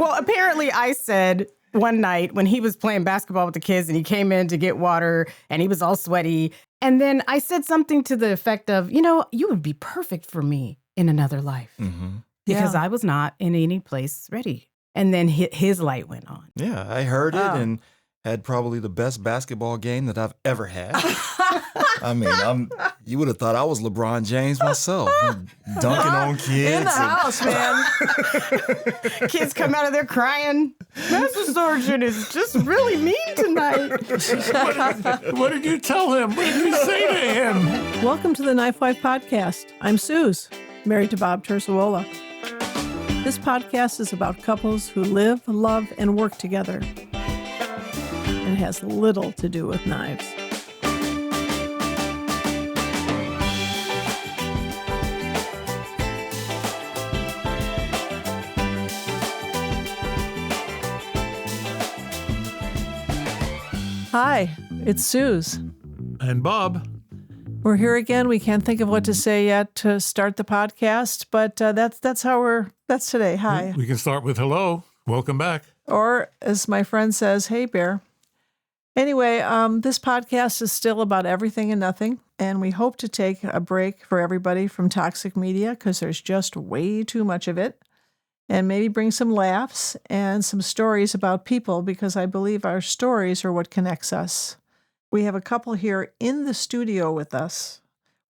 Well, apparently I said one night when he was playing basketball with the kids and he came in to get water and he was all sweaty. And then I said something to the effect of, you would be perfect for me in another life. Mm-hmm. Because I was not in any place ready. And then his light went on. Yeah, I heard it and had probably the best basketball game that I've ever had. I mean, you would have thought I was LeBron James myself. I'm dunking on kids. In the house, man. Kids come out of there crying. Master Sergeant is just really mean tonight. What did you tell him? What did you say to him? Welcome to the KnifeWife Podcast. I'm Suz, married to Bob Terzuola. This podcast is about couples who live, love, and work together. And it has little to do with knives. Hi, it's Suz. And Bob. We're here again. We can't think of what to say yet to start the podcast, but that's today. Hi. We can start with hello. Welcome back. Or as my friend says, hey, bear. Anyway, this podcast is still about everything and nothing, and we hope to take a break for everybody from toxic media because there's just way too much of it, and maybe bring some laughs and some stories about people because I believe our stories are what connects us. We have a couple here in the studio with us,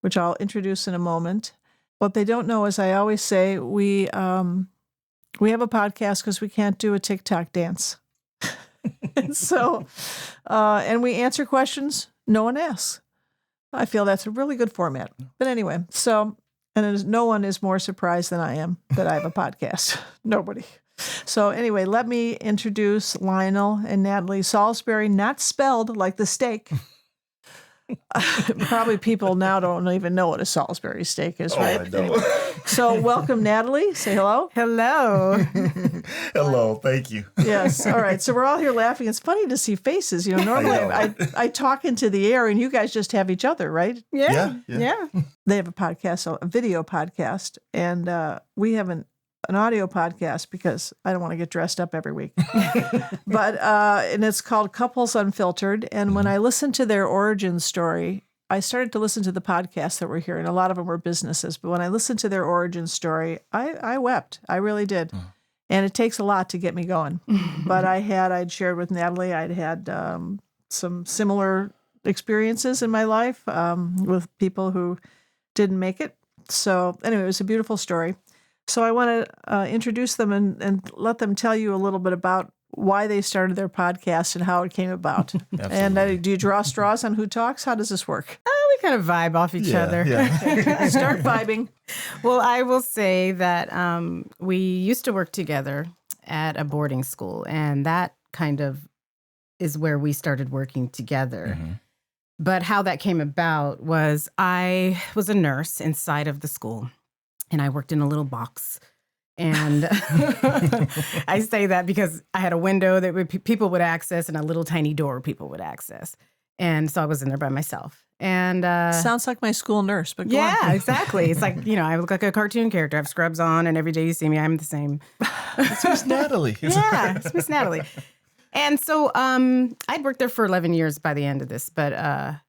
which I'll introduce in a moment. What they don't know is I always say we have a podcast because we can't do a TikTok dance. And so, and we answer questions no one asks. I feel that's a really good format. But anyway, no one is more surprised than I am that I have a podcast. Nobody. So anyway, let me introduce Lionel and Natalie Saulsberry, not spelled like the steak. Probably people now don't even know what a Salisbury steak is, right? I know. Anyway. So welcome, Natalie. Say hello. Hello. Hello, thank you. Yes. All right. So we're all here laughing. It's funny to see faces. Normally I talk into the air and you guys just have each other, right? Yeah. They have a podcast, a video podcast, and we have an audio podcast because I don't want to get dressed up every week. But and it's called Couples Unfiltered. And when I listened to their origin story, I started to listen to the podcasts that were here, and a lot of them were businesses. But when I listened to their origin story, I wept. I really did. And it takes a lot to get me going. But I'd shared with Natalie, I'd had some similar experiences in my life with people who didn't make it. So anyway, it was a beautiful story. So I want to introduce them and let them tell you a little bit about why they started their podcast and how it came about. And do you draw straws on who talks? How does this work? We kind of vibe off each other. Yeah. Start vibing. Well, I will say that we used to work together at a boarding school, and that kind of is where we started working together. Mm-hmm. But how that came about was I was a nurse inside of the school. And I worked in a little box. And I say that because I had a window that people would access and a little tiny door people would access. And so I was in there by myself. And sounds like my school nurse, but go on. Yeah, exactly. It's like, I look like a cartoon character. I have scrubs on, and every day you see me, I'm the same. It's Miss Natalie. Yeah, it's Miss Natalie. And so I'd worked there for 11 years by the end of this. But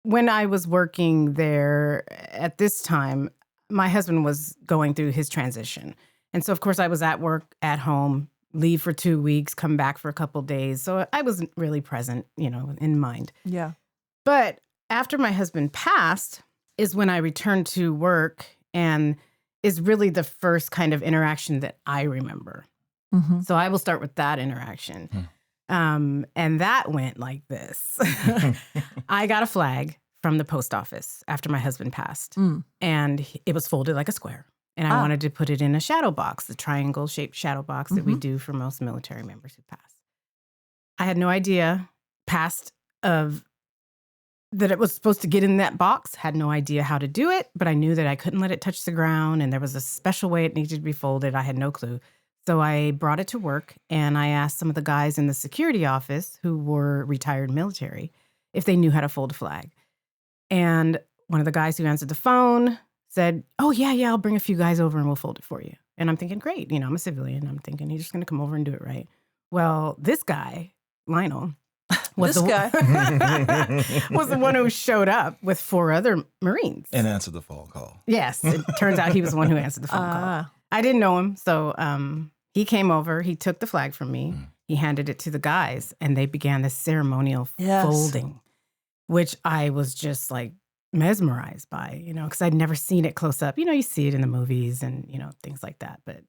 when I was working there at this time, my husband was going through his transition. And so, of course, I was at work, at home, leave for 2 weeks, come back for a couple of days. So I wasn't really present, in mind. Yeah. But after my husband passed is when I returned to work and is really the first kind of interaction that I remember. Mm-hmm. So I will start with that interaction. And that went like this. I got a flag from the post office after my husband passed. And it was folded like a square. And I wanted to put it in a shadow box, the triangle-shaped shadow box that we do for most military members who pass. I had no idea that it was supposed to get in that box, had no idea how to do it, but I knew that I couldn't let it touch the ground, and there was a special way it needed to be folded. I had no clue. So I brought it to work, and I asked some of the guys in the security office who were retired military if they knew how to fold a flag. And one of the guys who answered the phone said, oh, yeah, I'll bring a few guys over and we'll fold it for you. And I'm thinking, great, I'm a civilian. I'm thinking he's just going to come over and do it right. Well, this guy, Lionel, was was the one who showed up with 4 other Marines. And answered the phone call. Yes, it turns out he was the one who answered the phone call. I didn't know him, so he came over, he took the flag from me, he handed it to the guys, and they began this ceremonial folding, which I was just like mesmerized by, because I'd never seen it close up. You see it in the movies and, things like that, but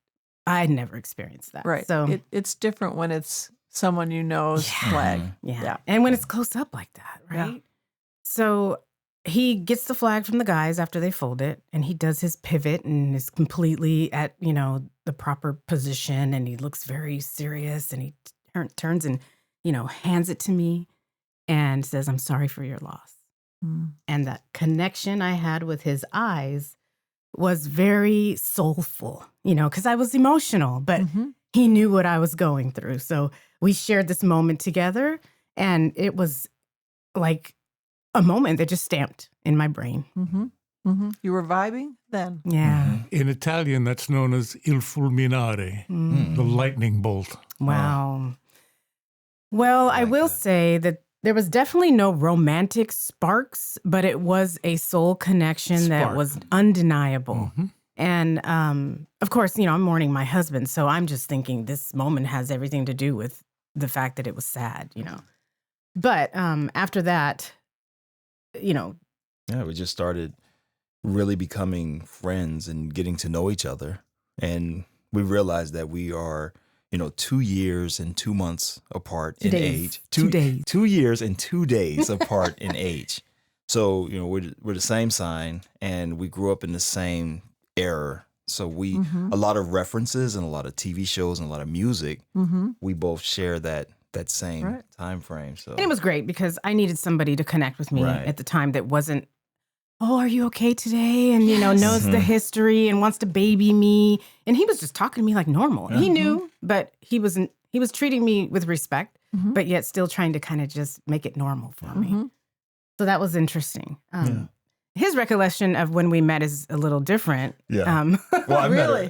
I'd never experienced that. Right. So it's different when it's someone you know's flag. Yeah. And when it's close up like that, right? Yeah. So he gets the flag from the guys after they fold it, and he does his pivot and is completely at, the proper position, and he looks very serious, and he turns and, hands it to me and says, "I'm sorry for your loss." And that connection I had with his eyes was very soulful, because I was emotional, but he knew what I was going through. So we shared this moment together, and it was like a moment that just stamped in my brain. You were vibing then? Yeah. In Italian, that's known as il fulminare, the lightning bolt. Wow. Well, I will say that there was definitely no romantic sparks, but it was a soul connection that was undeniable. And of course, I'm mourning my husband, so I'm just thinking this moment has everything to do with the fact that it was sad, But after that, Yeah, we just started really becoming friends and getting to know each other. And we realized that we are, 2 years and 2 months apart in age. 2 days. 2 years and 2 days apart in age. So, we're the same sign, and we grew up in the same era. So a lot of references and a lot of TV shows and a lot of music, we both share that same time frame. So, and it was great because I needed somebody to connect with me at the time that wasn't, "Oh, are you okay today?" And, knows the history and wants to baby me. And he was just talking to me like normal. He knew, but he was treating me with respect, but yet still trying to kind of just make it normal for me. So that was interesting. His recollection of when we met is a little different. Yeah. Well,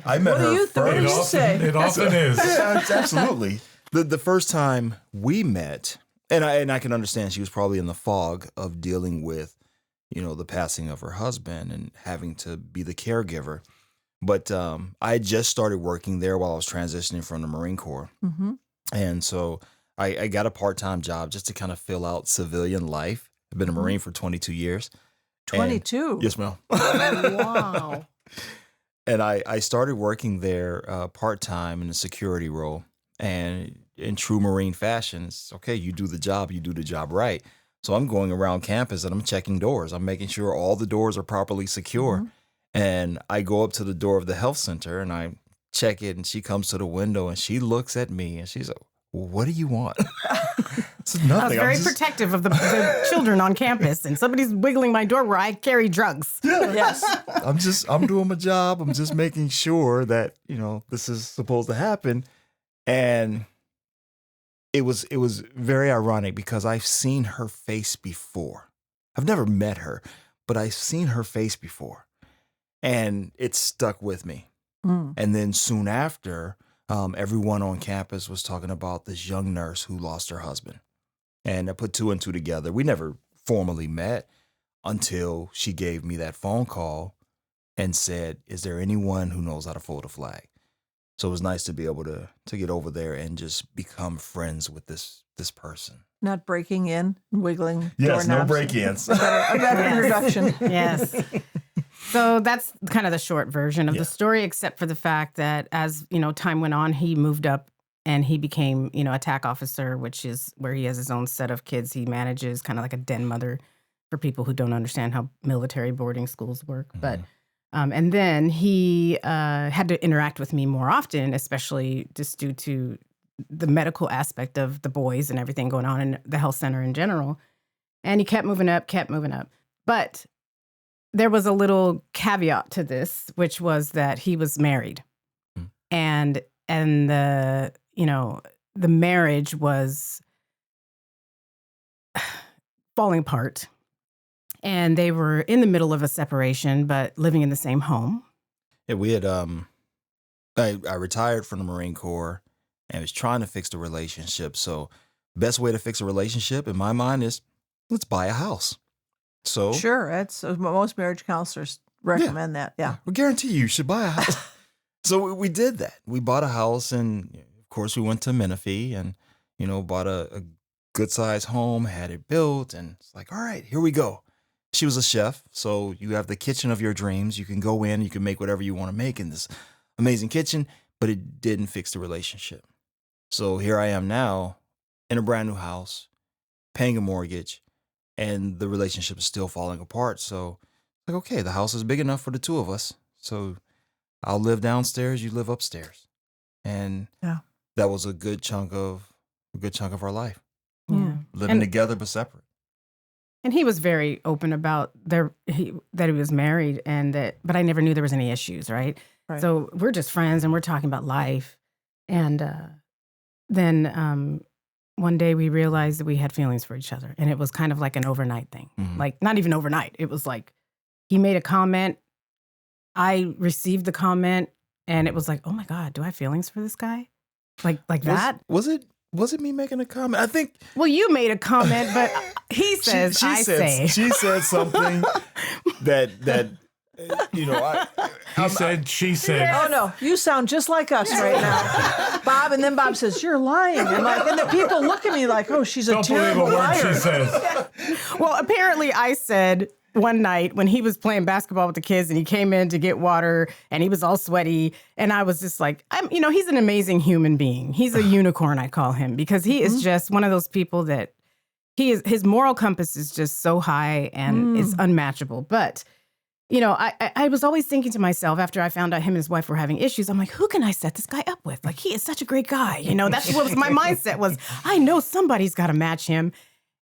I met her first. What do you say? It often is. Yeah, absolutely. The first time we met, and I can understand she was probably in the fog of dealing with, the passing of her husband and having to be the caregiver. But I had just started working there while I was transitioning from the Marine Corps. And so I got a part-time job just to kind of fill out civilian life. I've been a Marine for 22 years. 22? Yes, ma'am. Wow. And I started working there part-time in a security role. And in true Marine fashion, it's okay, you do the job right. So I'm going around campus and I'm checking doors. I'm making sure all the doors are properly secure. And I go up to the door of the health center and I check it, and she comes to the window and she looks at me and she's like, "Well, what do you want?" It's nothing. I was very protective of the children on campus, and somebody's wiggling my door where I carry drugs. Yeah. Yes. I'm doing my job. I'm just making sure that, this is supposed to happen. And it was very ironic because I've seen her face before. I've never met her, but I've seen her face before. And it stuck with me. And then soon after, everyone on campus was talking about this young nurse who lost her husband. And I put 2 and 2 together. We never formally met until she gave me that phone call and said, "Is there anyone who knows how to fold a flag?" So it was nice to be able to get over there and just become friends with this person. Not breaking in, wiggling Yes, doorknobs. no break-ins. A better introduction. Yes. So that's kind of the short version of the story, except for the fact that as, time went on, he moved up and he became, a TAC officer, which is where he has his own set of kids he manages, kind of like a den mother for people who don't understand how military boarding schools work. But and then he had to interact with me more often, especially just due to the medical aspect of the boys and everything going on in the health center in general. And he kept moving up. But there was a little caveat to this, which was that he was married. And the, the marriage was falling apart. And they were in the middle of a separation, but living in the same home. Yeah, we had I retired from the Marine Corps and was trying to fix the relationship. So best way to fix a relationship in my mind is let's buy a house. So Sure. That's most marriage counselors recommend that. Yeah. we guarantee you should buy a house. So we did that. We bought a house, and of course we went to Menifee and, bought a good sized home, had it built, and it's like, all right, here we go. She was a chef, so you have the kitchen of your dreams. You can go in, you can make whatever you want to make in this amazing kitchen, but it didn't fix the relationship. So here I am now in a brand new house, paying a mortgage, and the relationship is still falling apart. So like, okay, the house is big enough for the two of us. So I'll live downstairs, you live upstairs. And that was a good chunk of our life. Yeah. Living together but separate. And he was very open about that he was married but I never knew there was any issues, right? So we're just friends and we're talking about life. And then one day we realized that we had feelings for each other. And it was kind of like an overnight thing. Mm-hmm. Like, not even overnight. It was like he made a comment. I received the comment. And it was like, oh my God, do I have feelings for this guy? Like that? Was it me making a comment? I think. Well, you made a comment, but he says, She said something that He said, she said. Oh, no. You sound just like us right now. Bob, and then Bob says, you're lying. And the people look at me like, oh, she's a terrible liar. Don't believe a word she says. Well, apparently I said one night when he was playing basketball with the kids and he came in to get water and he was all sweaty. And I was just like, he's an amazing human being. He's a unicorn, I call him, because he is just one of those people that his moral compass is just so high and is unmatchable. But I was always thinking to myself after I found out him and his wife were having issues, I'm like, who can I set this guy up with? Like, he is such a great guy. That's what my mindset was. I know somebody's got to match him.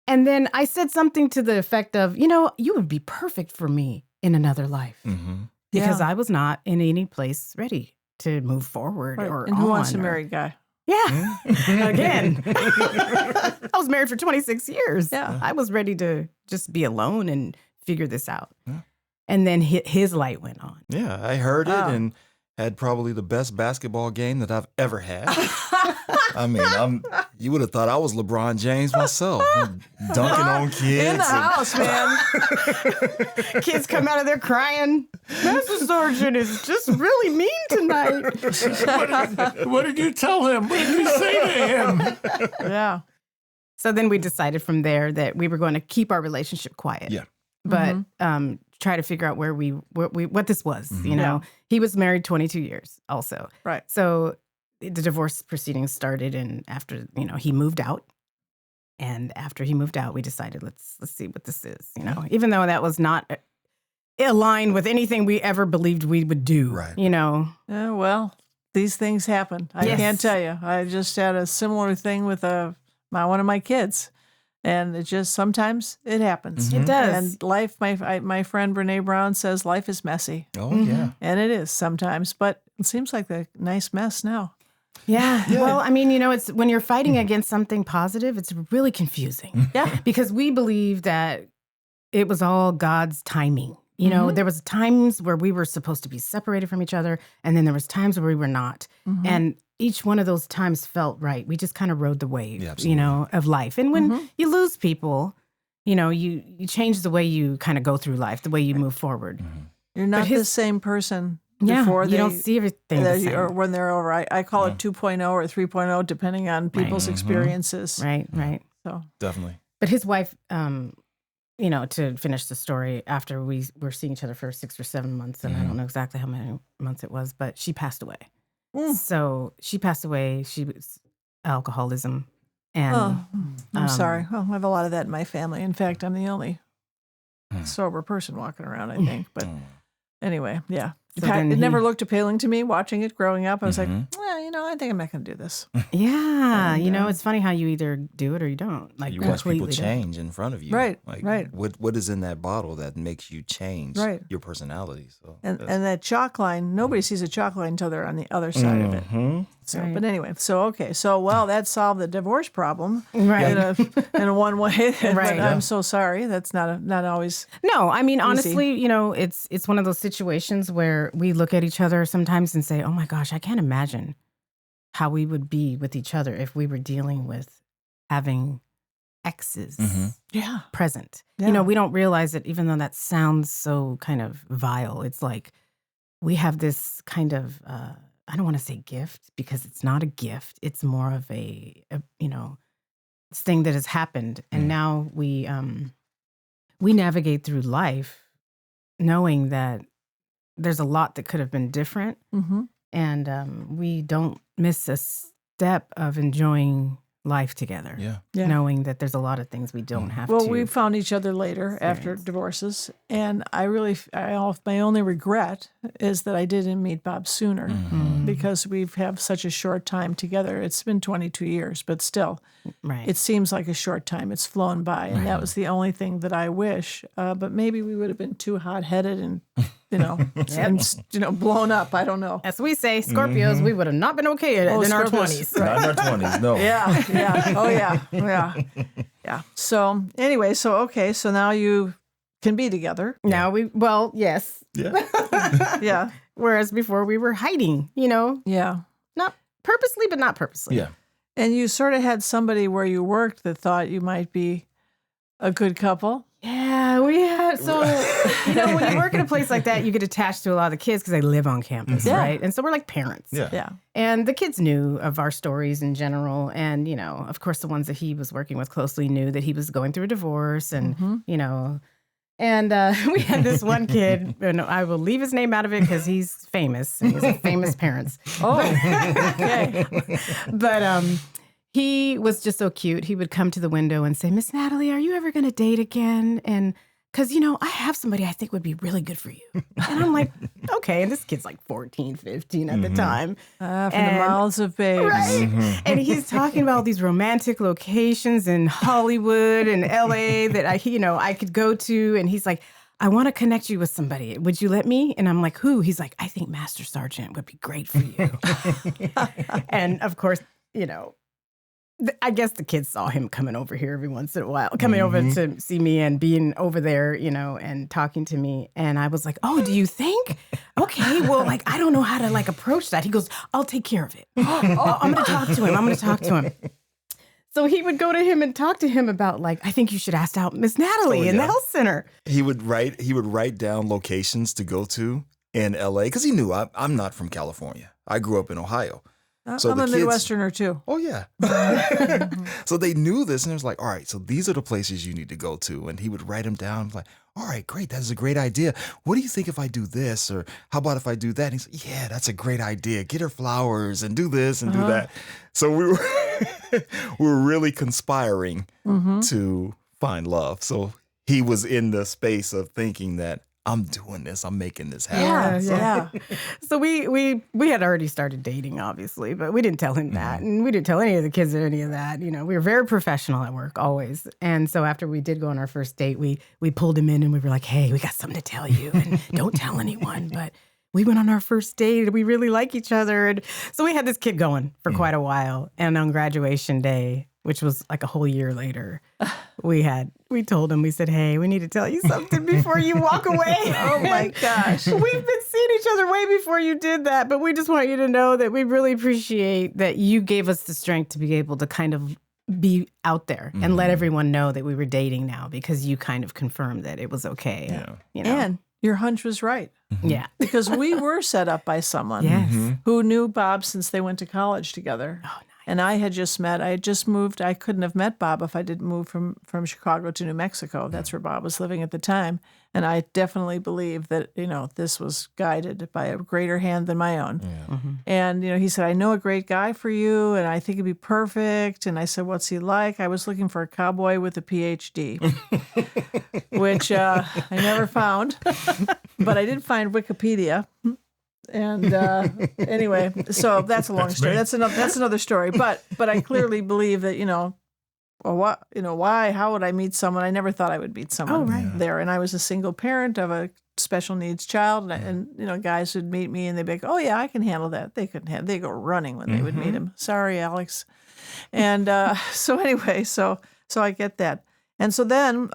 And then I said something to the effect of, you would be perfect for me in another life. Mm-hmm. Because I was not in any place ready to move forward or And who wants a married guy? Yeah. Again. I was married for 26 years. Yeah. I was ready to just be alone and figure this out. Yeah. And then his light went on. Yeah, I heard it and had probably the best basketball game that I've ever had. I mean, you would have thought I was LeBron James myself. I'm dunking on kids. In the house, man. Kids come out of there crying. Master Sergeant is just really mean tonight. What did you tell him? What did you say to him? Yeah. So then we decided from there that we were going to keep our relationship quiet. Yeah. But try to figure out what this was. Mm-hmm. He was married 22 years also. Right. So the divorce proceedings started, and after he moved out, and after he moved out, we decided let's see what this is. Even though that was not aligned with anything we ever believed we would do. Right. Yeah. Well, these things happen. I can't tell you. I just had a similar thing with one of my kids. And it just, sometimes it happens. Mm-hmm. It does. And life, my friend Brene Brown says life is messy. Oh, yeah. And it is sometimes, but it seems like a nice mess now. Yeah. Well, it's when you're fighting against something positive, it's really confusing. Yeah. Because we believe that it was all God's timing. There was times where we were supposed to be separated from each other, and then there was times where we were not. Mm-hmm. And each one of those times felt right. We just kind of rode the wave, of life. And when you lose people, you change the way you kind of go through life, the way you move forward. Mm-hmm. You're not the same person Yeah, before you don't see everything the same. Or when they're over. I call it 2.0 or 3.0, depending on people's experiences. Right, right. So definitely. But his wife, to finish the story, after we were seeing each other for 6 or 7 months, and I don't know exactly how many months it was, but she passed away. So she passed away. She was alcoholism. And I'm sorry. Well, I have a lot of that in my family. In fact, I'm the only sober person walking around, I think. But anyway, yeah. So it never looked appealing to me watching it growing up. I was like, I think I'm not going to do this. Yeah. And, it's funny how you either do it or you don't. Like, you watch people change in front of you. Right, like, right. What is in that bottle that makes you change your personality? So and that chalk line, nobody sees a chalk line until they're on the other side of it. So, Right. but anyway, well, that solved the divorce problem, Right. in one way. But Right. I'm so sorry. That's not always. No, I mean, easy. honestly, it's one of those situations where we look at each other sometimes and say, oh my gosh, I can't imagine how we would be with each other if we were dealing with having exes Yeah. present. Yeah. We don't realize it, even though that sounds so kind of vile. It's like we have this kind of, I don't want to say gift because it's not a gift. It's more of a thing that has happened. And now we navigate through life knowing that there's a lot that could have been different. Mm-hmm. And we don't miss a step of enjoying life together. Yeah. Yeah. Knowing that there's a lot of things we don't have Well, to. we found each other later after experience. divorces, and my only regret is that I didn't meet Bob sooner because we've had such a short time together. It's been 22 years, but still, Right. it seems like a short time. It's flown by, and that was the only thing that I wish. But maybe we would have been too hot-headed and, blown up. I don't know. As we say, Scorpios, we would have not been okay in our Scorpios. 20s. Not in our 20s, no. Yeah. Oh, yeah. So anyway, so now you can be together. Now yes. Yeah. Yeah. Whereas before we were hiding, Yeah. not purposely, but not purposely. Yeah. And you sort of had somebody where you worked that thought you might be a good couple. Yeah, we had. So, when you work in a place like that, you get attached to a lot of the kids because they live on campus, Yeah. right? And so we're like parents. Yeah. Yeah. And the kids knew of our stories in general. And, of course, the ones that he was working with closely knew that he was going through a divorce and, And we had this one kid, and I will leave his name out of it because he's famous and he's a famous parents. Oh, okay. But he was just so cute. He would come to the window and say, Miss Natalie, are you ever going to date again? And because, I have somebody I think would be really good for you. And I'm like, okay. And this kid's like 14, 15 at the time. From the mouths of babes. Right. And he's talking about these romantic locations in Hollywood and LA that I could go to. And he's like, I want to connect you with somebody. Would you let me? And I'm like, who? He's like, I think Master Sergeant would be great for you. And of course, I guess the kids saw him coming over here every once in a while, coming over to see me and being over there, and talking to me. And I was like, oh, do you think? Okay, well, I don't know how to approach that. He goes, I'll take care of it. I'm going to talk to him. So he would go to him and talk to him about I think you should ask out Miss Natalie in the health center. He would write down locations to go to in LA because he knew I'm not from California. I grew up in Ohio. So I'm a Midwesterner too. Oh, yeah. So they knew this, and it was like, all right, so these are the places you need to go to. And he would write them down, like, all right, great, that's a great idea. What do you think if I do this? Or how about if I do that? And he's like, yeah, that's a great idea. Get her flowers and do this and do that. So we were really conspiring to find love. So he was in the space of thinking that I'm doing this. I'm making this happen. Yeah. So we had already started dating, obviously, but we didn't tell him that. And we didn't tell any of the kids any of that. We were very professional at work, always. And so after we did go on our first date, we pulled him in and we were like, hey, we got something to tell you. And don't tell anyone. But we went on our first date and we really like each other. And so we had this kid going for quite a while. And on graduation day, which was like a whole year later, we told him, we said, hey, we need to tell you something before you walk away. Oh my gosh. We've been seeing each other way before you did that, but we just want you to know that we really appreciate that you gave us the strength to be able to kind of be out there and let everyone know that we were dating now because you kind of confirmed that it was okay. Yeah. And your hunch was right. Yeah. Because we were set up by someone Yes. who knew Bob since they went to college together. Oh, nice. And I had just moved. I couldn't have met Bob if I didn't move from Chicago to New Mexico. That's where Bob was living at the time. And I definitely believe that, this was guided by a greater hand than my own. Yeah. And, he said, I know a great guy for you, and I think he'd be perfect. And I said, what's he like? I was looking for a cowboy with a PhD, which I never found. But I did find Wikipedia. And anyway, so that's a long story. me. That's another story. But I clearly believe that, well, what, why? How would I meet someone? I never thought I would meet someone there. And I was a single parent of a special needs child, and guys would meet me and they'd be like, "Oh yeah, I can handle that." They couldn't handle. They go running when they would meet him. Sorry, Alex. And so anyway, so I get that. And so then,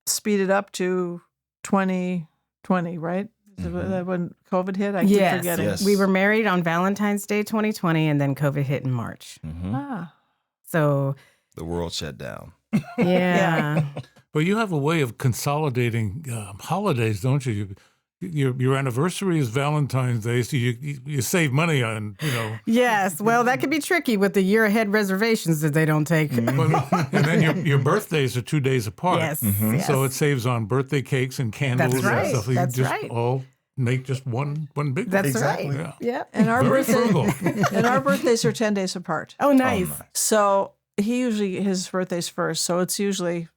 speed it up to 2020, right? When COVID hit, I keep forgetting. Yes. We were married on Valentine's Day 2020, and then COVID hit in March. So the world shut down. Yeah. Well, you have a way of consolidating holidays, don't you? Your anniversary is Valentine's Day, so you save money on, Yes. Well, that could be tricky with the year ahead reservations that they don't take. And then your birthdays are 2 days apart. Yes. So it saves on birthday cakes and candles That's right. and stuff. So you That's just right. all make just one big That's Exactly. right. Yeah. And our Very frugal. and our birthdays are 10 days apart. Oh, nice. So his birthday's first. So it's usually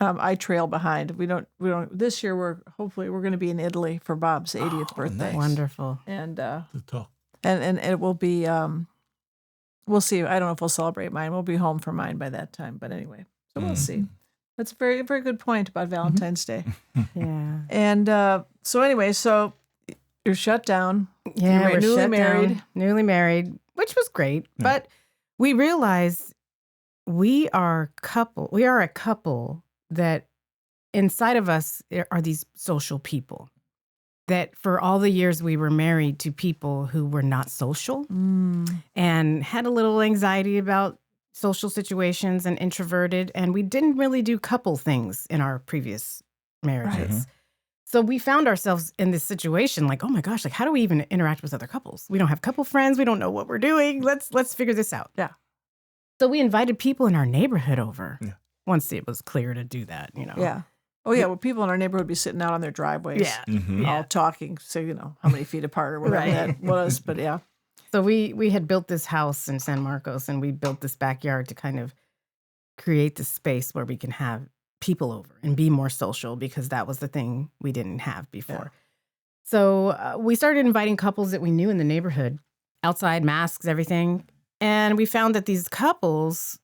I trail behind. We don't. This year we're going to be in Italy for Bob's 80th birthday. nice. Wonderful. And talk. and it will be. We'll see. I don't know if we'll celebrate mine. We'll be home for mine by that time. But anyway, so we'll see. That's a very, very good point about Valentine's Day. Yeah. And so anyway, so you're shut down. Yeah, You're we're newly shut married. down, newly married, which was great. But we realized we are a couple that inside of us are these social people. That for all the years we were married to people who were not social and had a little anxiety about social situations and introverted, and we didn't really do couple things in our previous marriages. Right. So we found ourselves in this situation like, oh my gosh, like how do we even interact with other couples? We don't have couple friends. We don't know what we're doing. Let's figure this out. Yeah. So we invited people in our neighborhood over once it was clear to do that, Yeah. Oh yeah. Well, people in our neighborhood would be sitting out on their driveways, all talking. So how many feet apart or whatever that was. But yeah. So we had built this house in San Marcos, and we built this backyard to kind of create this space where we can have people over and be more social, because that was the thing we didn't have before. Yeah. So we started inviting couples that we knew in the neighborhood, outside, masks, everything. And we found that these couples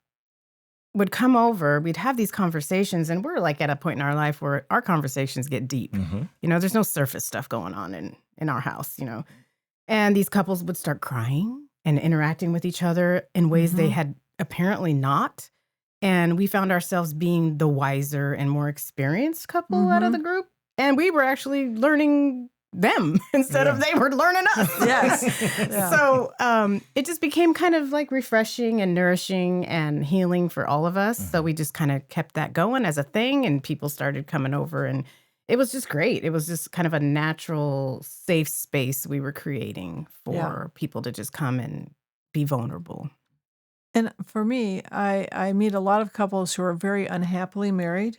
would come over, we'd have these conversations, and we're like at a point in our life where our conversations get deep. There's no surface stuff going on in our house, And these couples would start crying and interacting with each other in ways they had apparently not. And we found ourselves being the wiser and more experienced couple out of the group. And we were actually learning them instead of they were learning us. Yes. Yeah. So it just became kind of like refreshing and nourishing and healing for all of us. So we just kind of kept that going as a thing, and people started coming over, and it was just great. It was just kind of a natural, safe space we were creating for people to just come and be vulnerable. And for me, I meet a lot of couples who are very unhappily married,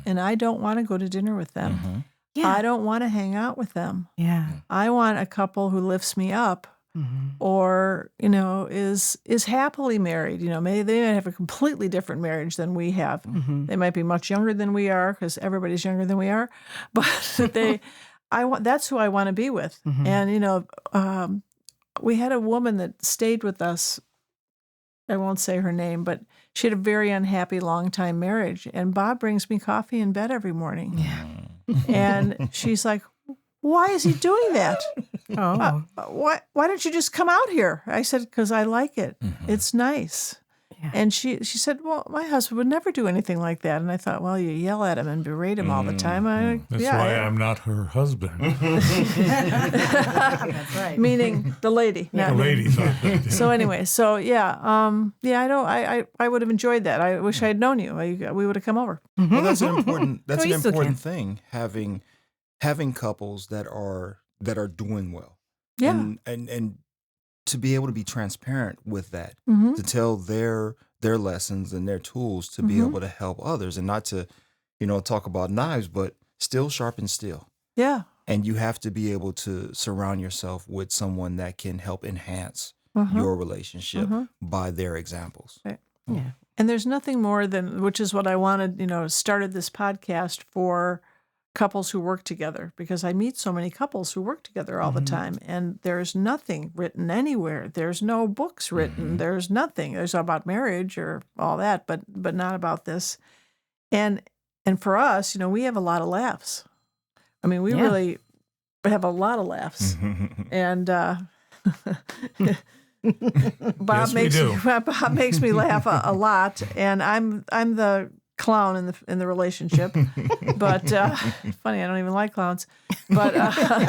and I don't want to go to dinner with them. Yeah. I don't want to hang out with them. Yeah. I want a couple who lifts me up or, is happily married. Maybe they might have a completely different marriage than we have. They might be much younger than we are, because everybody's younger than we are. But that's who I want to be with. And, we had a woman that stayed with us. I won't say her name, but she had a very unhappy long-time marriage. And Bob brings me coffee in bed every morning. Yeah. And she's like, why is he doing that? Why don't you just come out here? I said, because I like it. It's nice. Yeah. And she said, well, my husband would never do anything like that. And I thought, well, you yell at him and berate him all the time. That's why I'm not her husband. That's right. Meaning the lady. The ladies. So anyway, I would have enjoyed that. I wish I had known you. We would have come over. Well, that's an important thing, having couples that are doing well. Yeah. And to be able to be transparent with that, to tell their lessons and their tools to be able to help others, and not to, talk about knives, but steel sharpens steel. Yeah. And you have to be able to surround yourself with someone that can help enhance your relationship by their examples. Right. Yeah. And there's nothing more than, which is what I wanted, started this podcast for couples who work together, because I meet so many couples who work together all the time, and there's nothing written anywhere. There's no books written. There's nothing. There's about marriage or all that, but not about this. And for us, we have a lot of laughs. I mean, we really have a lot of laughs. And Bob makes me laugh a lot, and I'm the clown in the relationship. But funny, I don't even like clowns. But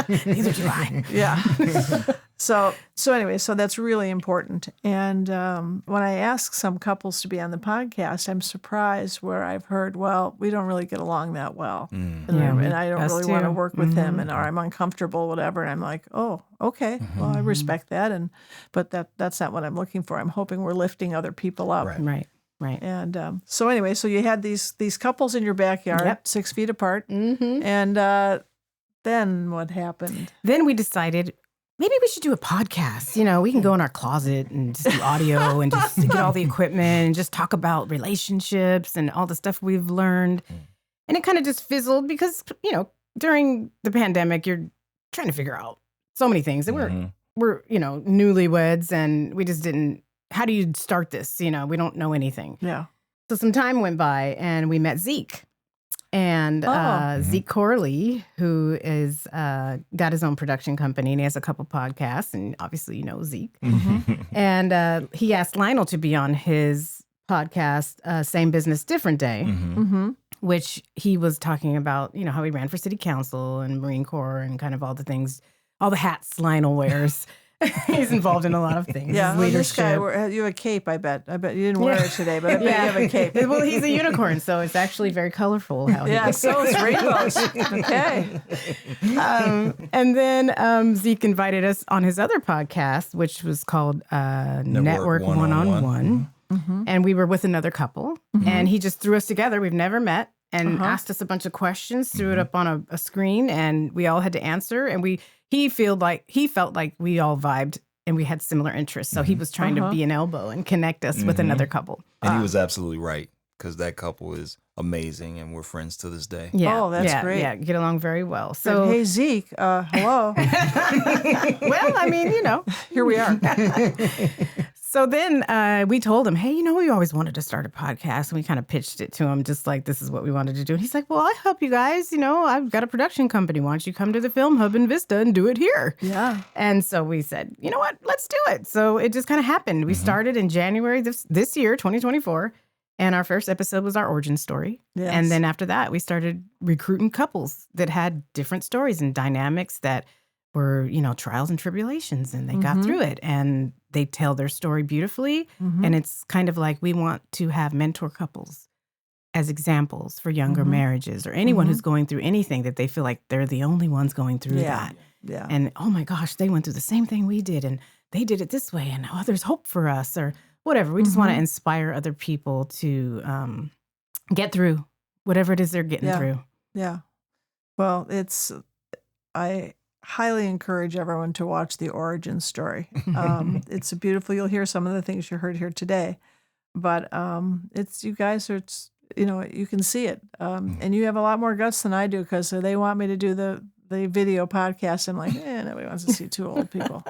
neither do I. Yeah. So anyway, so that's really important. And when I ask some couples to be on the podcast, I'm surprised where I've heard, well, we don't really get along that well. And I don't really want to work with him, or I'm uncomfortable, whatever. And I'm like, oh, okay, well, I respect that. But that's not what I'm looking for. I'm hoping we're lifting other people up. Right. And so anyway, so you had these couples in your backyard, 6 feet apart. And then what happened? Then we decided, maybe we should do a podcast. We can go in our closet and just do audio and just get all the equipment and just talk about relationships and all the stuff we've learned. And it kind of just fizzled because, during the pandemic, you're trying to figure out so many things. And we're newlyweds, and we just didn't, how do you start this? We don't know anything. Yeah. So some time went by, and we met Zeke. And Zeke Corley, who is got his own production company, and he has a couple podcasts, and obviously you know Zeke. And he asked Lionel to be on his podcast, Same Business, Different Day, which he was talking about, how he ran for city council and Marine Corps and kind of all the things, all the hats Lionel wears. He's involved in a lot of things. Yeah, leadership. This guy, you have a cape, I bet. You didn't wear it today, but I bet you have a cape. Well, he's a unicorn, so it's actually very colorful. So it's rainbows. Okay. And then Zeke invited us on his other podcast, which was called Network One-on-One. And we were with another couple, and he just threw us together. We've never met, and asked us a bunch of questions, threw it up on a screen, and we all had to answer. And he felt like we all vibed and we had similar interests. So he was trying to be an elbow and connect us with another couple. And he was absolutely right, because that couple is amazing, and we're friends to this day. Yeah. Oh, that's great. Yeah, get along very well. So, hey, Zeke, hello. Well, I mean, here we are. So then we told him, hey, we always wanted to start a podcast. And we kind of pitched it to him, just like, this is what we wanted to do. And he's like, well, I'll help you guys. I've got a production company. Why don't you come to the Film Hub in Vista and do it here? Yeah. And so we said, you know what? Let's do it. So it just kind of happened. We started in January this year, 2024. And our first episode was our origin story. Yes. And then after that, we started recruiting couples that had different stories and dynamics that were, trials and tribulations, and they got through it, and they tell their story beautifully. And it's kind of like, we want to have mentor couples as examples for younger marriages, or anyone who's going through anything that they feel like they're the only ones going through that. Yeah. And oh my gosh, they went through the same thing we did, and they did it this way, and there's hope for us, or whatever. We just want to inspire other people to get through whatever it is they're getting through. Yeah. Well, I highly encourage everyone to watch the origin story. It's beautiful. You'll hear some of the things you heard here today, but you can see it. And you have a lot more guts than I do, because they want me to do the video podcast. I'm like, nobody wants to see two old people.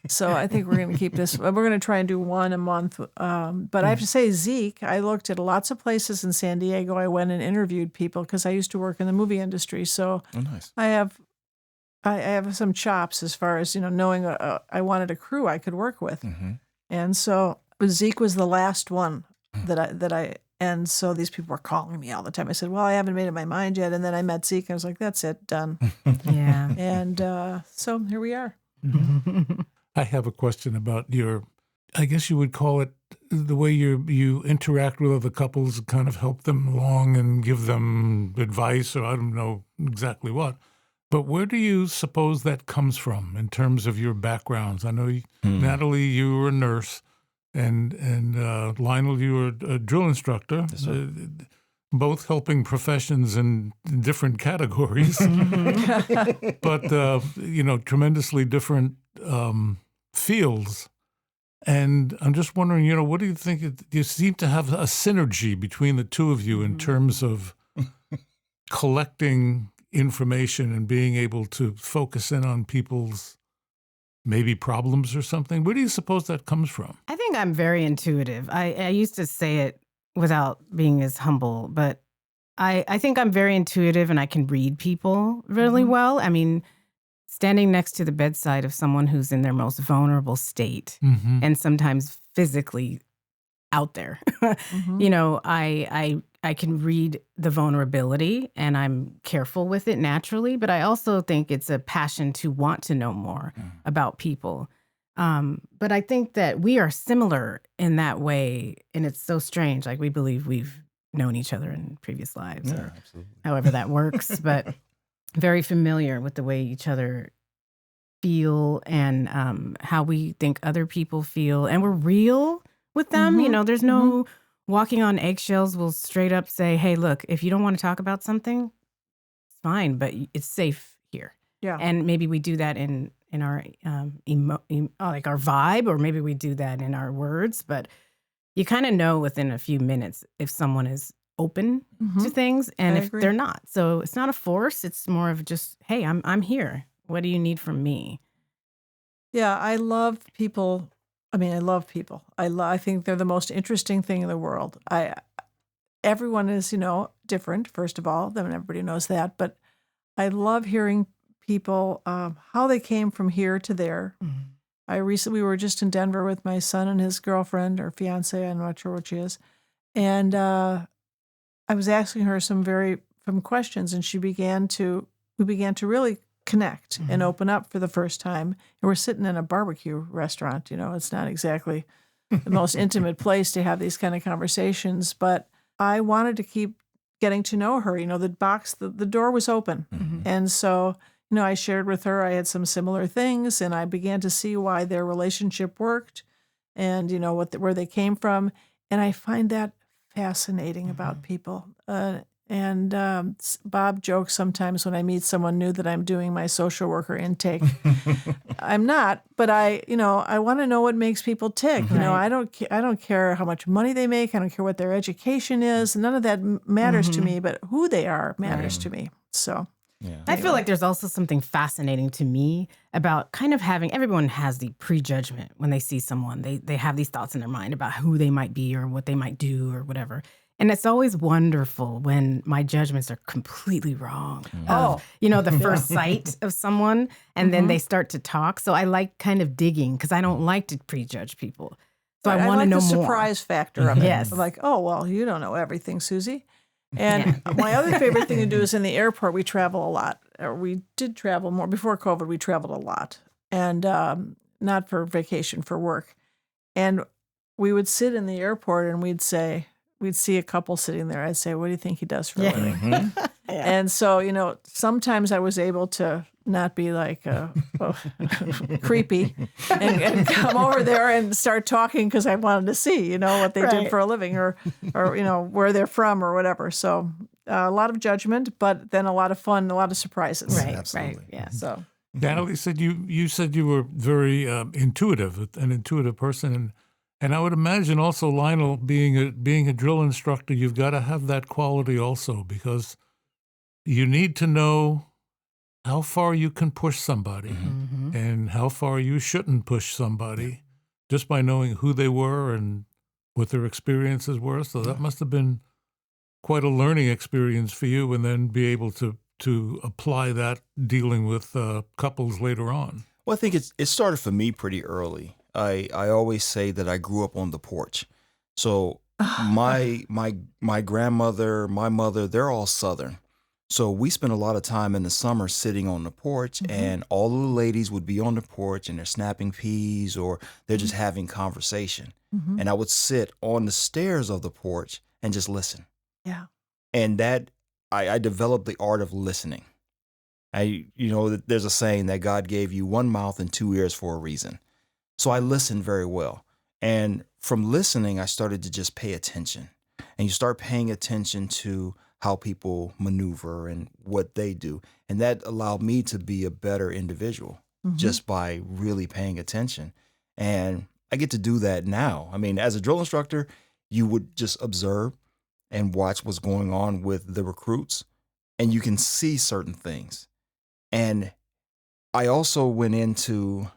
So I think we're going to keep this. We're going to try and do one a month. But I have to say, Zeke, I looked at lots of places in San Diego. I went and interviewed people, because I used to work in the movie industry. So nice. I have some chops as far as, knowing I wanted a crew I could work with. And so Zeke was the last one and so these people were calling me all the time. I said, well, I haven't made up my mind yet. And then I met Zeke, and I was like, that's it, done. Yeah. And so here we are. I have a question about I guess you would call it, the way you interact with other couples, kind of help them along and give them advice, or I don't know exactly what. But where do you suppose that comes from in terms of your backgrounds? I know, Natalie, you were a nurse, and Lionel, you were a drill instructor. Yes, sir. Both helping professions in different categories, but tremendously different fields. And I'm just wondering, what do you think? You seem to have a synergy between the two of you in terms of collecting information and being able to focus in on people's maybe problems or something? Where do you suppose that comes from? I think I'm very intuitive. I used to say it without being as humble, but I think I'm very intuitive and I can read people really well. I mean, standing next to the bedside of someone who's in their most vulnerable state and sometimes physically out there, you know, I can read the vulnerability and I'm careful with it naturally, but I also think it's a passion to want to know more about people. But I think that we are similar in that way, and it's so strange. Like, we believe we've known each other in previous lives or however that works, but very familiar with the way each other feel and how we think other people feel. And we're real with them. You know, there's no walking on eggshells. We'll straight up say, hey, look, if you don't want to talk about something, it's fine, but it's safe here. Yeah. And maybe we do that in our like our vibe, or maybe we do that in our words, but you kind of know within a few minutes if someone is open to things and if they're not. So it's not a force. It's more of just, hey, I'm here. What do you need from me? Yeah, I love people. I mean, I love people. I think they're the most interesting thing in the world. Everyone is, you know, different, first of all. Then everybody knows that. But I love hearing people, how they came from here to there. We were just in Denver with my son and his girlfriend or fiance, I'm not sure what she is. And I was asking her some questions, and we began to really connect and open up for the first time. And we're sitting in a barbecue restaurant, you know, it's not exactly the most intimate place to have these kind of conversations, but I wanted to keep getting to know her. You know, the door was open. And so, you know, I shared with her, I had some similar things, and I began to see why their relationship worked and, you know, where they came from. And I find that fascinating about people. Bob jokes sometimes when I meet someone new that I'm doing my social worker intake. I'm not, but I want to know what makes people tick. You know, I don't care how much money they make. I don't care what their education is. None of that matters to me, but who they are matters to me. So. Yeah. I feel like there's also something fascinating to me about kind of everyone has the prejudgment when they see someone. They have these thoughts in their mind about who they might be or what they might do or whatever. And it's always wonderful when my judgments are completely wrong. You know, the first sight of someone, and then they start to talk. So I like kind of digging because I don't like to prejudge people. So I want to know more. The surprise factor of it. Yes. Like, oh, well, you don't know everything, Susie. And my other favorite thing to do is in the airport, we travel a lot. Or we did travel more. Before COVID, we traveled a lot. And not for vacation, for work. And we would sit in the airport and we'd see a couple sitting there. I'd say, what do you think he does for a living? And so, you know, sometimes I was able to not be like creepy and come over there and start talking because I wanted to see, you know, what they did for a living or, you know, where they're from or whatever. So a lot of judgment, but then a lot of fun, a lot of surprises. Right, absolutely. Right. Yeah. So Natalie said you said you were very intuitive, an intuitive person, and I would imagine also, Lionel, being a drill instructor, you've got to have that quality also, because you need to know how far you can push somebody and how far you shouldn't push somebody just by knowing who they were and what their experiences were. So that must have been quite a learning experience for you, and then be able to apply that dealing with couples later on. Well, I think it started for me pretty early. I always say that I grew up on the porch. So my grandmother, my mother, they're all Southern. So we spent a lot of time in the summer sitting on the porch, and all of the ladies would be on the porch and they're snapping peas or they're just having conversation. And I would sit on the stairs of the porch and just listen. Yeah. And that I developed the art of listening. There's a saying that God gave you one mouth and two ears for a reason. So I listened very well. And from listening, I started to just pay attention. And you start paying attention to how people maneuver and what they do. And that allowed me to be a better individual just by really paying attention. And I get to do that now. I mean, as a drill instructor, you would just observe and watch what's going on with the recruits. and you can see certain things. And I also went into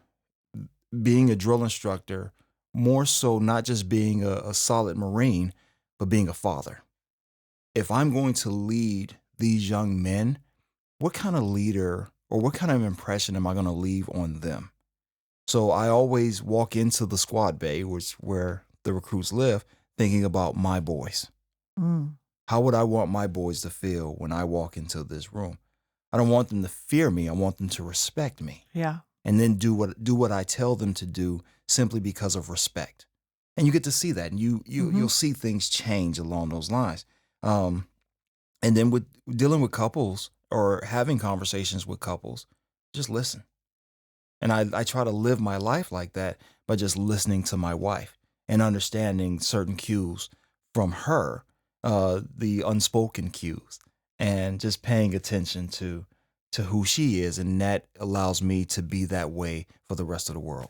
being a drill instructor more so not just being a solid Marine, but being a father. If I'm going to lead these young men, what kind of leader or what kind of impression am I going to leave on them? So I always walk into the squad bay, where the recruits live, thinking about my boys. How would I want my boys to feel when I walk into this room? I don't want them to fear me. I want them to respect me. Yeah. And then do what I tell them to do simply because of respect. And you get to see that, and you'll see things change along those lines. And then with dealing with couples or having conversations with couples, just listen. And I try to live my life like that by just listening to my wife and understanding certain cues from her, the unspoken cues, and just paying attention to who she is. And that allows me to be that way for the rest of the world.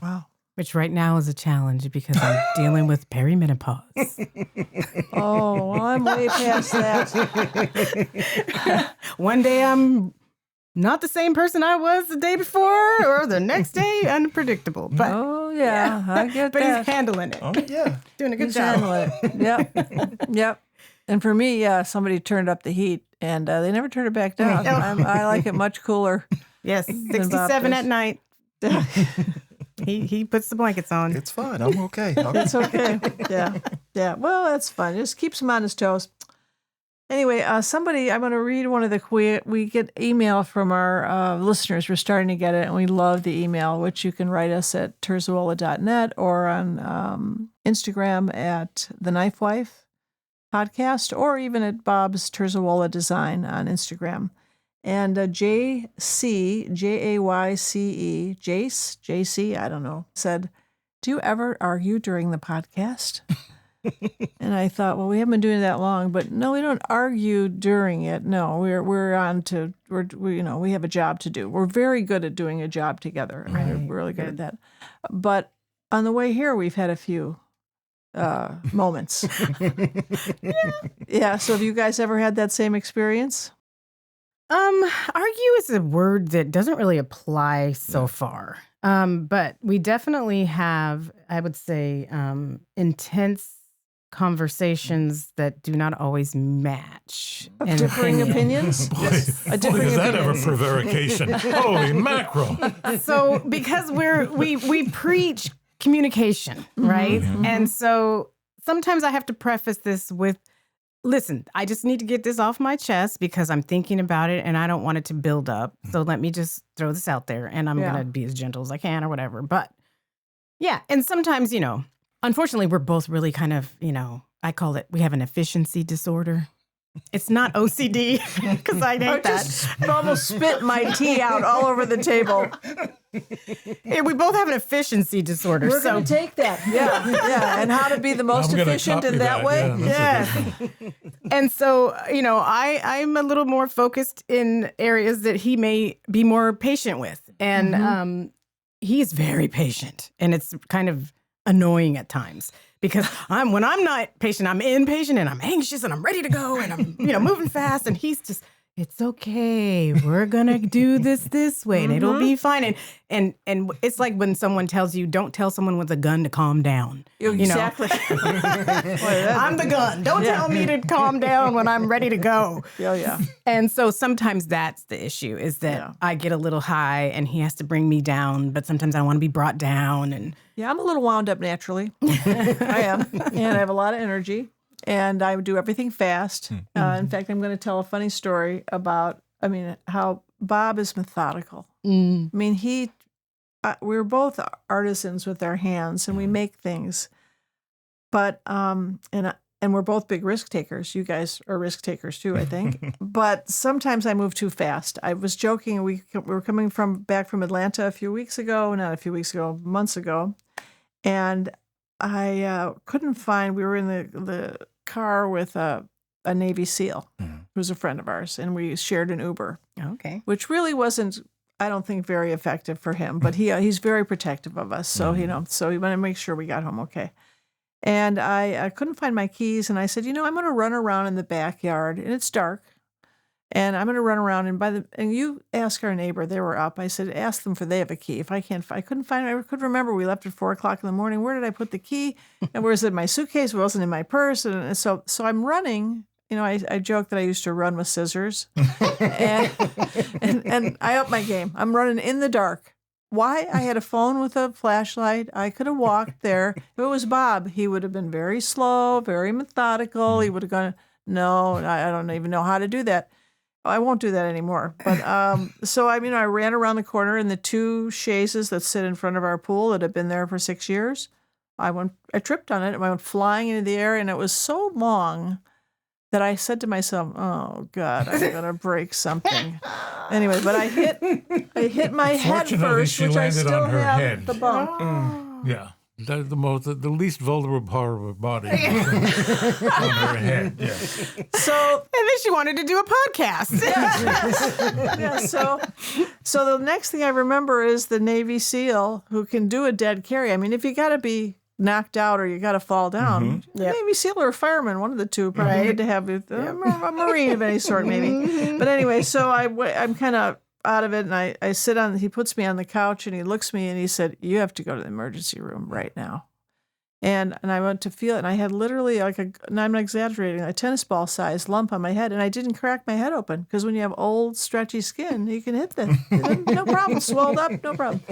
Wow. Which right now is a challenge because I'm dealing with perimenopause. Oh, well, I'm way past that. One day I'm not the same person I was the day before, or the next day unpredictable. But Oh, yeah, I get but that. he's handling it. Oh, yeah. Doing a good He's job. handling it. Yep. Yep. And for me, somebody turned up the heat, and they never turned it back down. I like it much cooler. Yes, 67 at night. He puts the blankets on. It's fine. I'm okay. It's okay. Yeah. Yeah. Well, that's fun. Just keeps him on his toes. Anyway, I'm going to read one of we get email from our listeners. We're starting to get it, and we love the email, which you can write us at terzuola.net or on Instagram at TheKnifeWife Podcast, or even at Bob's Terzuola Design on Instagram. And JC, Jayce, JC, I don't know, said, "Do you ever argue during the podcast?" And I thought, well, we haven't been doing it that long, but no, we don't argue during it. No, we have a job to do. We're very good at doing a job together. I mean, we're really good at that. But on the way here, we've had a few moments. Yeah. So have you guys ever had that same experience? Argue is a word that doesn't really apply so far. But we definitely have, I would say, intense conversations that do not always match. Of differing opinions? Boy, Yes. boy, is that ever prevarication. Holy mackerel. So because we preach communication, right? And so sometimes I have to preface this with, listen, I just need to get this off my chest because I'm thinking about it and I don't want it to build up. So let me just throw this out there, and I'm going to be as gentle as I can or whatever. But yeah, and sometimes, unfortunately, we're both really kind of, I call it, we have an efficiency disorder. It's not OCD because I hate that. Just almost spit my tea out all over the table. Yeah, we both have an efficiency disorder. We're going to take that. Yeah. And how to be the most efficient in that way. Yeah. And so, I'm a little more focused in areas that he may be more patient with. And he's very patient. And it's kind of annoying at times. Because when I'm not patient, I'm impatient and I'm anxious and I'm ready to go and I'm, moving fast. And he's just, it's okay. We're going to do this way and it'll be fine. And it's like when someone tells you, don't tell someone with a gun to calm down. Exactly. I'm the gun. Don't tell me to calm down when I'm ready to go. Yeah. And so sometimes that's the issue, is that I get a little high and he has to bring me down, but sometimes I want to be brought down. And yeah, I'm a little wound up naturally. I am. And I have a lot of energy. And I do everything fast. In fact, I'm going to tell a funny story about, how Bob is methodical. I mean, we're both artisans with our hands and we make things. But, and we're both big risk takers. You guys are risk takers too, I think. But sometimes I move too fast. I was joking. We were coming back from Atlanta months ago. And I couldn't find, we were in the car with a Navy SEAL who's a friend of ours, and we shared an Uber. okay. Which really wasn't, I don't think, very effective for him, but he's very protective of us. So, so he wanted to make sure we got home okay. And I couldn't find my keys, and I said, I'm going to run around in the backyard, and it's dark. And I'm going to run around and you ask our neighbor, they were up. I said, ask them if they have a key. If I couldn't find it. I could remember we left at 4:00 in the morning. Where did I put the key? And where is it in my suitcase? It wasn't in my purse. And so I'm running. I joke that I used to run with scissors and I up my game. I'm running in the dark. Why? I had a phone with a flashlight. I could have walked there. If it was Bob, he would have been very slow, very methodical. He would have gone, no, I don't even know how to do that. I won't do that anymore. But so I ran around the corner in the 2 chaises that sit in front of our pool that have been there for 6 years. I tripped on it. I went flying into the air, and it was so long that I said to myself, "Oh God, I'm gonna break something." Anyway, but I hit my head first, which I still on her have head. the bump. Yeah. The least vulnerable part of her body was on her head. Yeah. So And then she wanted to do a podcast. yeah, so the next thing I remember is the Navy SEAL who can do a dead carry. I mean, if you got to be knocked out or you got to fall down, a Navy SEAL or a fireman, one of the two, probably good to have a Marine of any sort, maybe. But anyway, so I'm kind of out of it, and I sit on. He puts me on the couch, and he looks at me, and he said, "You have to go to the emergency room right now." And I went to feel it, and I had literally and I'm not exaggerating, a tennis ball sized lump on my head, and I didn't crack my head open because when you have old stretchy skin, you can hit that. No problem, swelled up, no problem.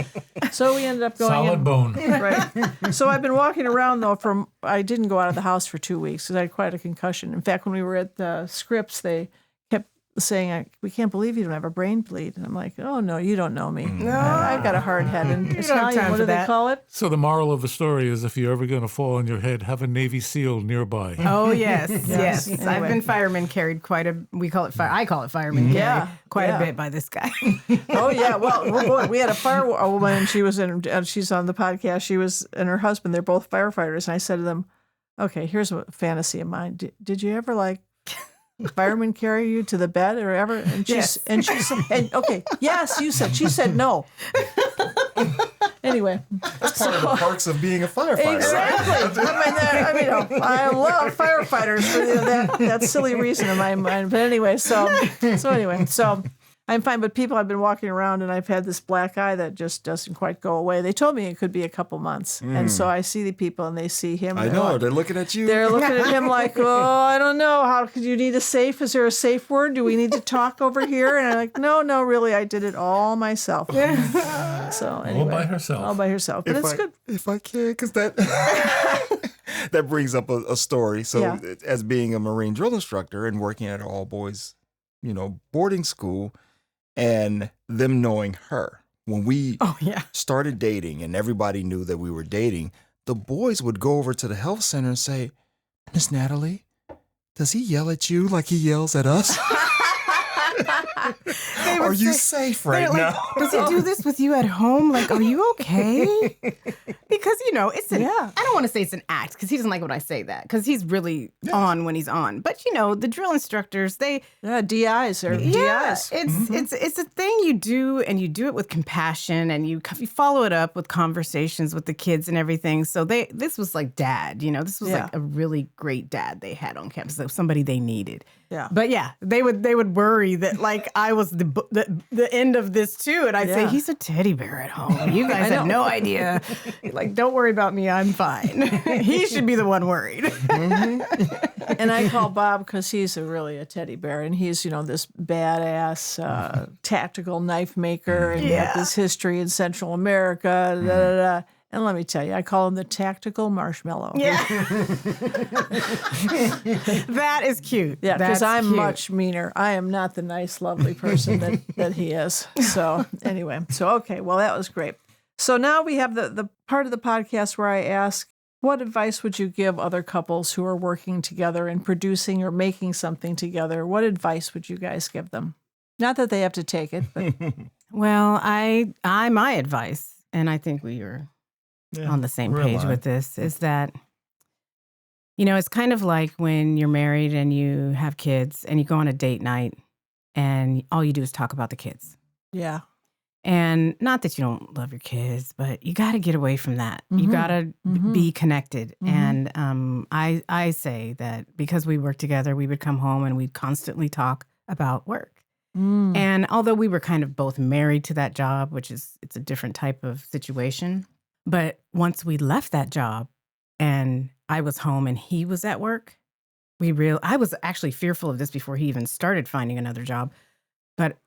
So we ended up going solid bone. Right. So I've been walking around though. I didn't go out of the house for 2 weeks because I had quite a concussion. In fact, when we were at the Scripps, they kept saying, "We can't believe you don't have a brain bleed." And I'm like, "Oh no, you don't know me. I've got a hard head." And Italian, what do they call it? So the moral of the story is, if you're ever going to fall on your head, have a Navy SEAL nearby. Oh yes, yes. Anyway. I've been fireman carried quite a. I call it fireman carried quite a bit by this guy. Oh yeah. Well, boy, we had a woman. She's on the podcast. She was and her husband. They're both firefighters. And I said to them, "Okay, here's a fantasy of mine. Did you ever firemen carry you to the bed or ever?" And she said, "Okay, yes, you said." She said no. Anyway, That's part of the perks of being a firefighter. exactly. Right? I love firefighters for that silly reason in my mind. But anyway, so I'm fine. But I've been walking around and I've had this black eye that just doesn't quite go away. They told me it could be a couple months. And so I see the people and they see him. I know. They're looking at you. They're looking at him like, "Oh, I don't know. How could you need a safe? Is there a safe word? Do we need to talk over here?" And I'm like, no, really. I did it all myself. So anyway, All by herself. But it's good. If I can, because that that brings up a story. So as being a Marine drill instructor and working at an all boys, boarding school, and them knowing her. When we started dating and everybody knew that we were dating, the boys would go over to the health center and say, "Miss Natalie, does he yell at you like he yells at us? Are you safe right now? Does he do this with you at home? Are you okay?" Because, it's I don't want to say it's an act because he doesn't like when I say that because he's really on when he's on. But, the drill instructors, DIs are DIs. It's a thing you do, and you do it with compassion, and you follow it up with conversations with the kids and everything. So this was like dad, this was like a really great dad they had on campus, somebody they needed. Yeah. But they would worry that I was the end of this too, and I'd say he's a teddy bear at home. You guys have no idea. Don't worry about me. I'm fine. He should be the one worried. And I call Bob because he's really a teddy bear, and he's this badass tactical knife maker, and this history in Central America. Da, da, da. And let me tell you, I call him the tactical marshmallow. Yeah. That is cute. Yeah, because I'm much meaner. I am not the nice, lovely person that he is. So anyway, okay, well, that was great. So now we have the part of the podcast where I ask, what advice would you give other couples who are working together and producing or making something together? What advice would you guys give them? Not that they have to take it, but... Well, my advice, and I think we are on the same page with this, is that, it's kind of like when you're married and you have kids and you go on a date night and all you do is talk about the kids. Yeah. And not that you don't love your kids, but you got to get away from that. Mm-hmm. You got to be connected. Mm-hmm. And I say that because we work together, we would come home and we'd constantly talk about work. And although we were kind of both married to that job, it's a different type of situation. But once we left that job and I was home and he was at work, I was actually fearful of this before he even started finding another job. But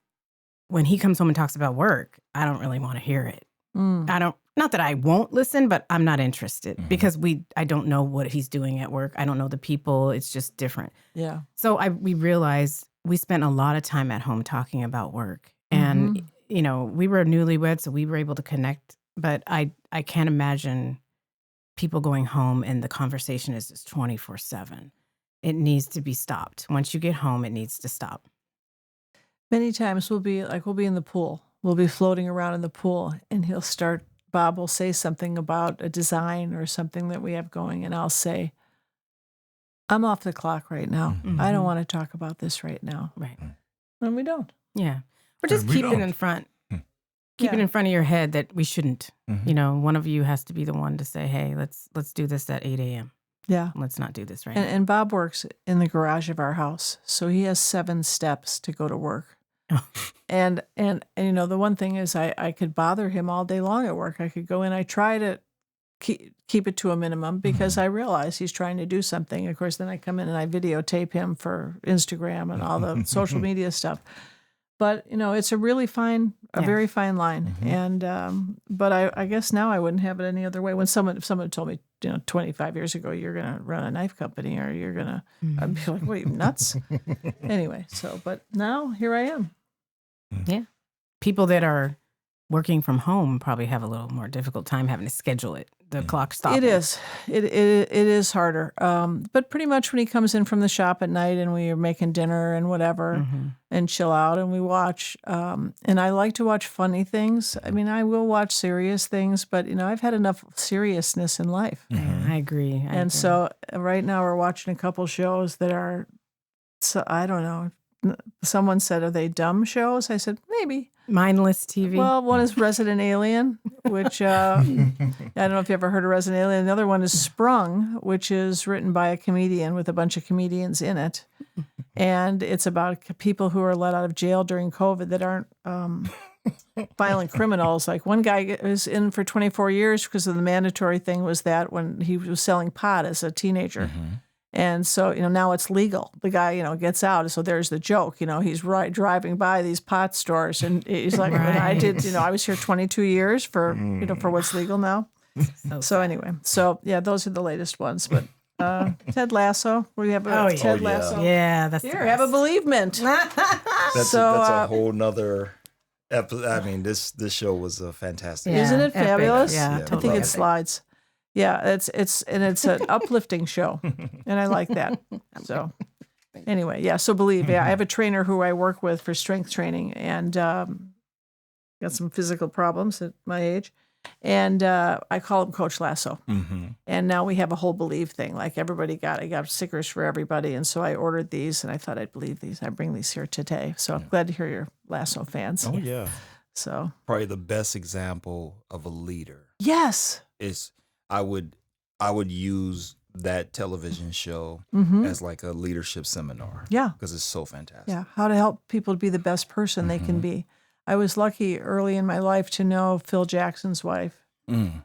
when he comes home and talks about work, I don't really want to hear it. Not that I won't listen, but I'm not interested because I don't know what he's doing at work. I don't know the people. It's just different. Yeah. So we realized we spent a lot of time at home talking about work. And, we were newlyweds, so we were able to connect. But I can't imagine people going home and the conversation is just 24/7. It needs to be stopped. Once you get home, it needs to stop. Many times we'll be in the pool. We'll be floating around in the pool, and Bob will say something about a design or something that we have going, and I'll say, I'm off the clock right now. I don't want to talk about this right now. Right. And we don't. Yeah. Or just keep it in front. Keep it in front of your head that we shouldn't. One of you has to be the one to say, hey, let's do this at 8 a.m. Yeah. Let's not do this right now. And Bob works in the garage of our house. So he has 7 steps to go to work. And the one thing is I could bother him all day long at work. I could go in. I try to keep it to a minimum because I realize he's trying to do something. Of course, then I come in and I videotape him for Instagram and all the social media stuff. But, it's a really very fine line. And, but I guess now I wouldn't have it any other way. When if someone told me, 25 years ago, you're going to run a knife company or you're going to, I'd be like, what, are you nuts? Anyway, but now here I am. Yeah. People that are working from home probably have a little more difficult time having to schedule it. The clock stopping. It is. It is harder. But pretty much when he comes in from the shop at night and we are making dinner and whatever and chill out and we watch. And I like to watch funny things. I mean, I will watch serious things, but, I've had enough seriousness in life. Yeah, I agree. So right now we're watching a couple shows that are, so I don't know. Someone said, are they dumb shows? I said, maybe. Mindless TV. Well, one is Resident Alien, which I don't know if you ever heard of Resident Alien. The other one is Sprung, which is written by a comedian with a bunch of comedians in it. And it's about people who are let out of jail during COVID that aren't violent criminals. Like one guy was in for 24 years because of the mandatory thing was that when he was selling pot as a teenager. And so, now it's legal. The guy, gets out. So there's the joke, he's driving by these pot stores and he's like, I did, I was here 22 years for what's legal now. So anyway, those are the latest ones. But Ted Lasso, we have Ted Lasso. Yeah, that's here. Have a bereavement. That's a whole nother episode. I mean, this show was fantastic. Isn't it fabulous? Yeah, I think it slides. Yeah, it's an uplifting show, and I like that. So anyway, so I have a trainer who I work with for strength training, and got some physical problems at my age, and I call him Coach Lasso. And now we have a whole Believe thing. Like I got stickers for everybody, and so I ordered these, and I thought I'd believe these. I bring these here today, so I'm glad to hear you're Lasso fans. Oh yeah. So probably the best example of a leader. Yes. Is I would use that television show as like a leadership seminar. Yeah. Because it's so fantastic. Yeah. How to help people to be the best person they can be. I was lucky early in my life to know Phil Jackson's wife. And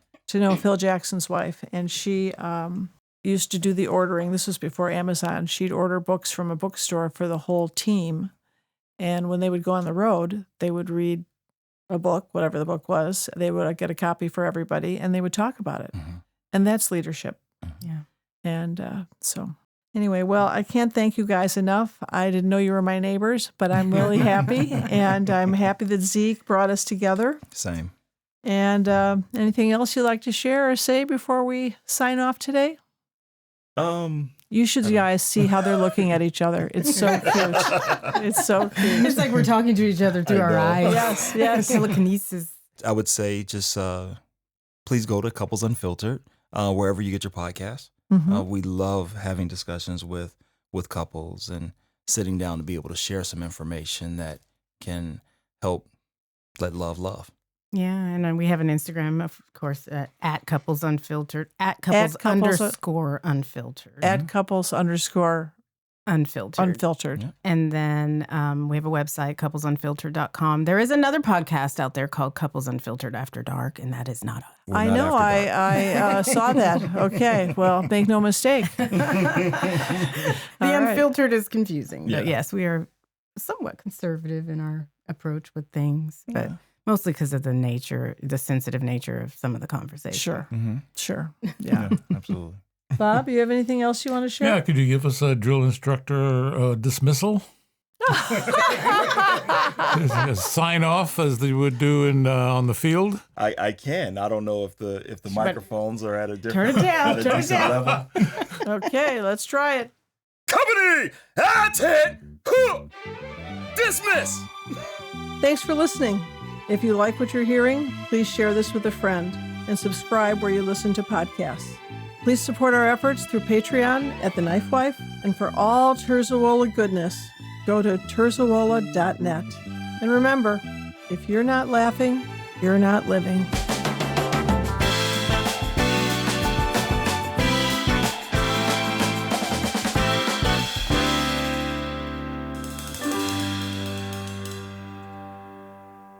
she used to do the ordering. This was before Amazon. She'd order books from a bookstore for the whole team. And when they would go on the road, they would read a book, whatever the book was. They would get a copy for everybody, and they would talk about it. And that's leadership. Yeah. And so anyway, well, I can't thank you guys enough. I didn't know you were my neighbors, but I'm really happy. And I'm happy that Zeke brought us together. Same. And anything else you'd like to share or say before we sign off today? You should guys see how they're looking at each other. It's so cute. It's so cute. It's like we're talking to each other through our eyes. Yes. Telekinesis. I would say just please go to Couples Unfiltered, wherever you get your podcasts. We love having discussions with couples and sitting down to be able to share some information that can help let love. Yeah, and then we have an Instagram, of course, at Couples Unfiltered, at Couples _Unfiltered. At Couples Unfiltered. Yeah. And then we have a website, couplesunfiltered.com. There is another podcast out there called Couples Unfiltered After Dark, and that is not us. I know. I saw that. Okay. Well, make no mistake. The Unfiltered is confusing. But yes, we are somewhat conservative in our approach with things, but mostly because of the sensitive nature of some of the conversations. Sure. Mm-hmm. Sure. Yeah, absolutely. Bob, you have anything else you want to share? Yeah, could you give us a drill instructor dismissal? A sign off as they would do on the field. I can. I don't know if the microphones are at a different Turn it down. at a Turn it decent down. level. Okay, let's try it. Company at it. Dismiss. Thanks for listening. If you like what you're hearing, please share this with a friend and subscribe where you listen to podcasts. Please support our efforts through Patreon at TheKnifeWife, and for all Terzuola goodness, go to terzuola.net. And remember, if you're not laughing, you're not living.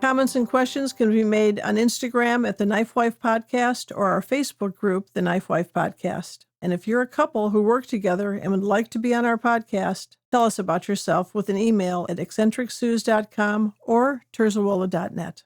Comments and questions can be made on Instagram at TheKnifeWife Podcast or our Facebook group, The KnifeWife Podcast. And if you're a couple who work together and would like to be on our podcast, tell us about yourself with an email at eccentricsuz.com or terzuola.net.